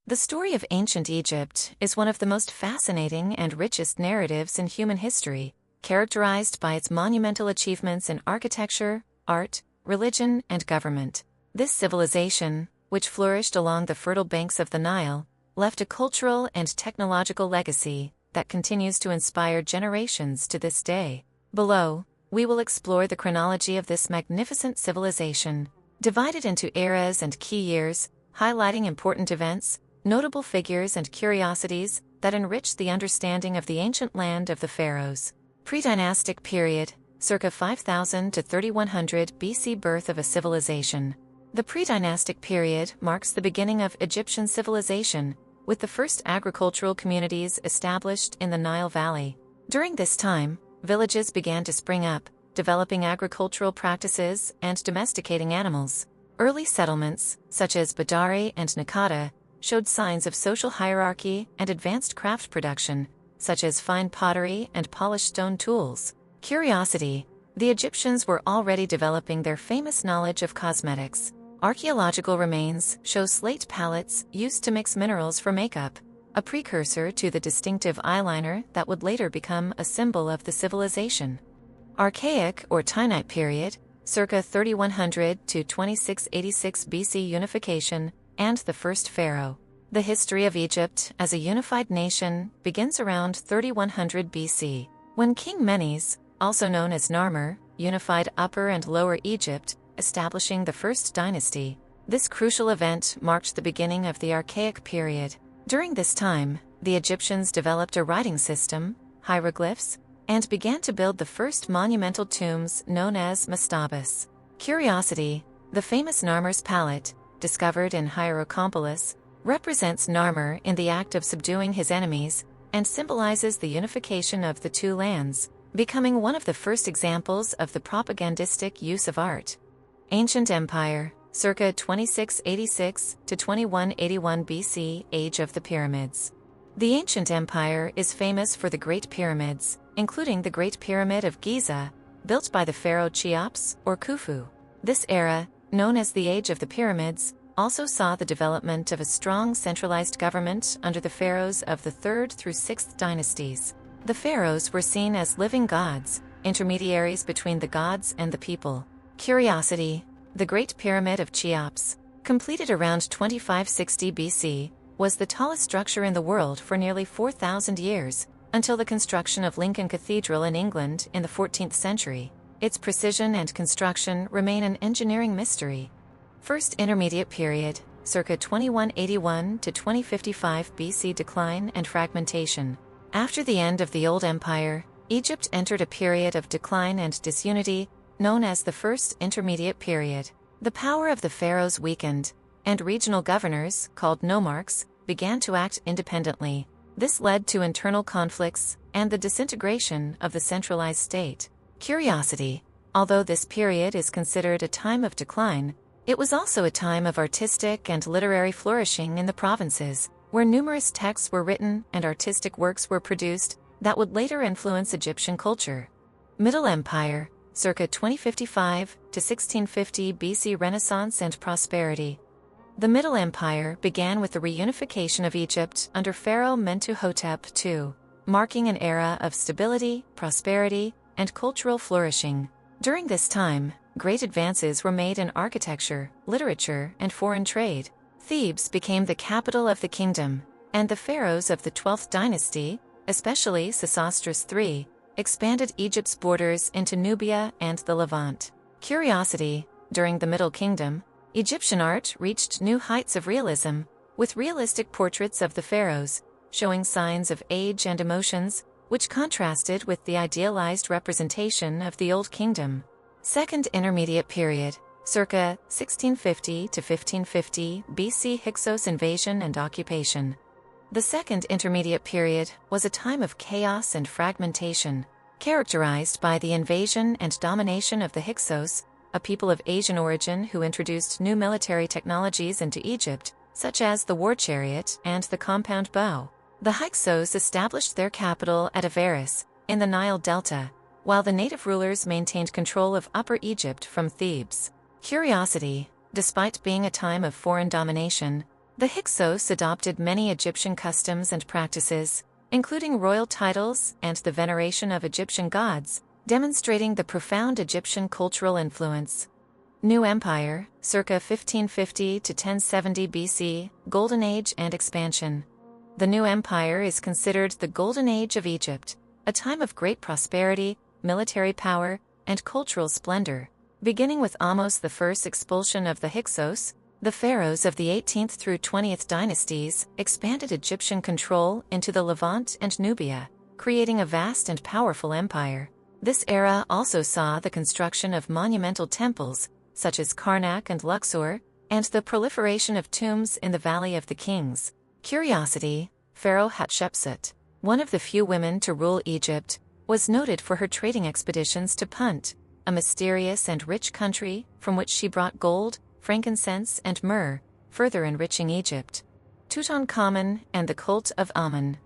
The story of ancient Egypt is one of the most fascinating and richest narratives in human history, characterized by its monumental achievements in architecture, art, religion, and government. This civilization, which flourished along the fertile banks of the Nile, left a cultural and technological legacy that continues to inspire generations to this day. Below, we will explore the chronology of this magnificent civilization, divided into eras and key years, highlighting important events, notable figures and curiosities that enrich the understanding of the ancient land of the pharaohs. Pre-dynastic period, circa 5000 to 3100 BC. Birth of a civilization. The pre-dynastic period marks the beginning of Egyptian civilization, with the first agricultural communities established in the Nile Valley. During this time, villages began to spring up, developing agricultural practices and domesticating animals. Early settlements, such as Badari and Nakata, showed signs of social hierarchy and advanced craft production, such as fine pottery and polished stone tools. Curiosity: the Egyptians were already developing their famous knowledge of cosmetics. Archaeological remains show slate palettes used to mix minerals for makeup, a precursor to the distinctive eyeliner that would later become a symbol of the civilization. Archaic or Tainite period, circa 3100 to 2686 BC. Unification and the first pharaoh. The history of Egypt as a unified nation begins around 3100 BC, when King Menes, also known as Narmer, unified Upper and Lower Egypt, establishing the first dynasty. This crucial event marked the beginning of the Archaic period. During this time, the Egyptians developed a writing system, hieroglyphs, and began to build the first monumental tombs known as mastabas. Curiosity: the famous Narmer's palette, discovered in Hierakonpolis, represents Narmer in the act of subduing his enemies, and symbolizes the unification of the two lands, becoming one of the first examples of the propagandistic use of art. Ancient Empire, circa 2686 to 2181 BC. Age of the Pyramids. The Ancient Empire is famous for the Great Pyramids, including the Great Pyramid of Giza, built by the pharaoh Cheops or Khufu. This era, known as the Age of the Pyramids, also saw the development of a strong centralized government under the pharaohs of the 3rd through 6th dynasties. The pharaohs were seen as living gods, intermediaries between the gods and the people. Curiosity: the Great Pyramid of Cheops, completed around 2560 BC, was the tallest structure in the world for nearly 4,000 years, until the construction of Lincoln Cathedral in England in the 14th century. Its precision and construction remain an engineering mystery. First Intermediate Period, circa 2181 to 2055 BC. Decline and fragmentation. After the end of the Old Empire, Egypt entered a period of decline and disunity, known as the First Intermediate Period. The power of the pharaohs weakened, and regional governors, called nomarchs, began to act independently. This led to internal conflicts and the disintegration of the centralized state. Curiosity: although this period is considered a time of decline, it was also a time of artistic and literary flourishing in the provinces, where numerous texts were written and artistic works were produced that would later influence Egyptian culture. Middle Empire, circa 2055 to 1650 BC. Renaissance and prosperity. The Middle Empire began with the reunification of Egypt under Pharaoh Mentuhotep II, marking an era of stability, prosperity, and cultural flourishing. During this time, great advances were made in architecture, literature, and foreign trade. Thebes became the capital of the kingdom, and the pharaohs of the 12th dynasty, especially Sesostris III, expanded Egypt's borders into Nubia and the Levant. Curiosity: during the Middle Kingdom, Egyptian art reached new heights of realism, with realistic portraits of the pharaohs, showing signs of age and emotions, which contrasted with the idealized representation of the Old Kingdom. Second Intermediate Period, circa 1650 to 1550 BC. Hyksos invasion and occupation. The Second Intermediate Period was a time of chaos and fragmentation, characterized by the invasion and domination of the Hyksos, a people of Asian origin who introduced new military technologies into Egypt, such as the war chariot and the compound bow. The Hyksos established their capital at Avaris, in the Nile Delta, while the native rulers maintained control of Upper Egypt from Thebes. Curiosity: despite being a time of foreign domination, The Hyksos adopted many Egyptian customs and practices, including royal titles and the veneration of Egyptian gods, demonstrating the profound Egyptian cultural influence. New Empire, circa 1550 to 1070 BC, Golden Age and expansion. The New Empire is considered the Golden Age of Egypt, a time of great prosperity, military power, and cultural splendor. Beginning with Ahmose I's expulsion of the Hyksos, the pharaohs of the 18th through 20th dynasties expanded Egyptian control into the Levant and Nubia, creating a vast and powerful empire. This era also saw the construction of monumental temples, such as Karnak and Luxor, and the proliferation of tombs in the Valley of the Kings. Curiosity: Pharaoh Hatshepsut, one of the few women to rule Egypt, was noted for her trading expeditions to Punt, a mysterious and rich country from which she brought gold, frankincense, and myrrh, further enriching Egypt. Tutankhamun and the cult of Amun.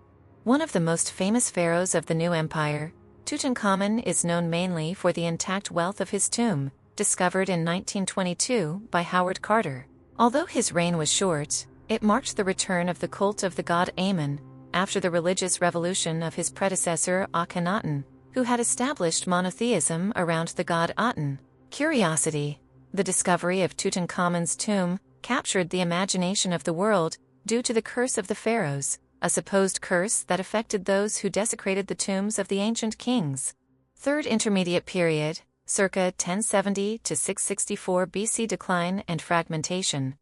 One of the most famous pharaohs of the New Empire, Tutankhamun is known mainly for the intact wealth of his tomb, discovered in 1922 by Howard Carter. Although his reign was short, it marked the return of the cult of the god Amun, after the religious revolution of his predecessor Akhenaten, who had established monotheism around the god Aten. Curiosity: the discovery of Tutankhamun's tomb captured the imagination of the world due to the curse of the pharaohs, a supposed curse that affected those who desecrated the tombs of the ancient kings. Third Intermediate Period, circa 1070 to 664 BC. Decline and fragmentation.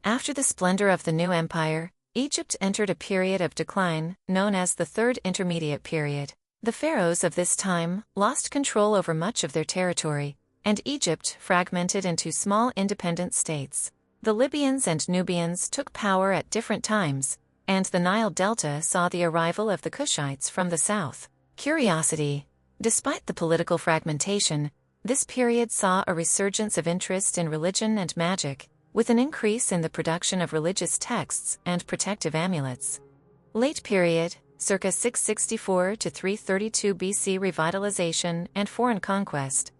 After the splendor of the new empire, Egypt entered a period of decline, known as the Third Intermediate Period. The pharaohs of this time lost control over much of their territory, and Egypt fragmented into small independent states. The Libyans and Nubians took power at different times, and the Nile Delta saw the arrival of the Kushites from the south. Curiosity: despite the political fragmentation, this period saw a resurgence of interest in religion and magic, with an increase in the production of religious texts and protective amulets. Late Period, circa 664 to 332 BC. Revitalization and foreign conquest.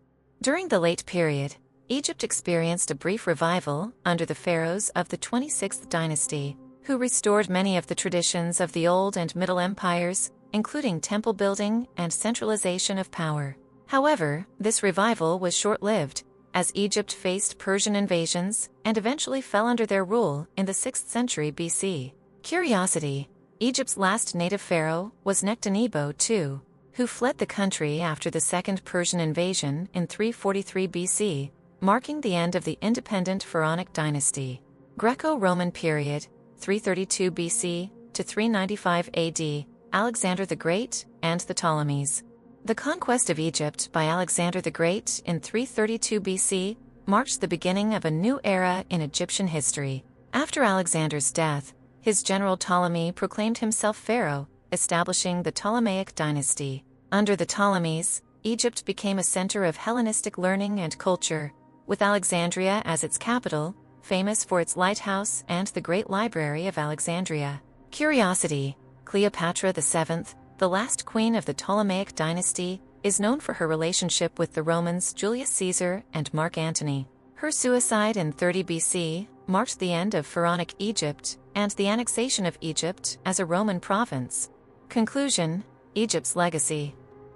During the Late Period, Egypt experienced a brief revival under the pharaohs of the 26th dynasty, who restored many of the traditions of the Old and Middle Empires, including temple building and centralization of power. However, this revival was short-lived, as Egypt faced Persian invasions and eventually fell under their rule in the 6th century BC. Curiosity: Egypt's last native pharaoh was Nectanebo II, who fled the country after the Second Persian invasion in 343 BC, marking the end of the independent pharaonic dynasty. Greco-Roman period, 332 BC to 395 AD, Alexander the Great and the Ptolemies. The conquest of Egypt by Alexander the Great in 332 BC marks the beginning of a new era in Egyptian history. After Alexander's death, his general Ptolemy proclaimed himself pharaoh, establishing the Ptolemaic dynasty. Under the Ptolemies, Egypt became a center of Hellenistic learning and culture, with Alexandria as its capital, famous for its lighthouse and the Great Library of Alexandria. Curiosity: Cleopatra VII, the last queen of the Ptolemaic dynasty, is known for her relationship with the Romans Julius Caesar and Mark Antony. Her suicide in 30 BC marked the end of pharaonic Egypt and the annexation of Egypt as a Roman province. Conclusion: Egypt's legacy.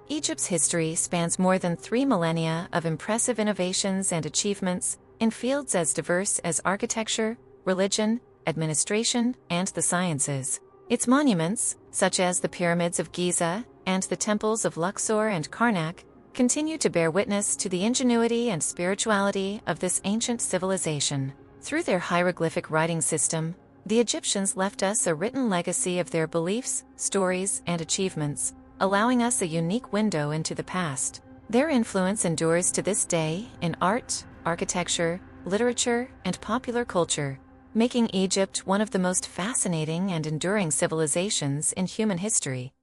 Egypt's history spans more than 3 millennia of impressive innovations and achievements in fields as diverse as architecture, religion, administration, and the sciences. Its monuments, such as the pyramids of Giza and the temples of Luxor and Karnak, continue to bear witness to the ingenuity and spirituality of this ancient civilization. Through their hieroglyphic writing system, the Egyptians left us a written legacy of their beliefs, stories, and achievements, allowing us a unique window into the past. Their influence endures to this day in art, architecture, literature, and popular culture, making Egypt one of the most fascinating and enduring civilizations in human history.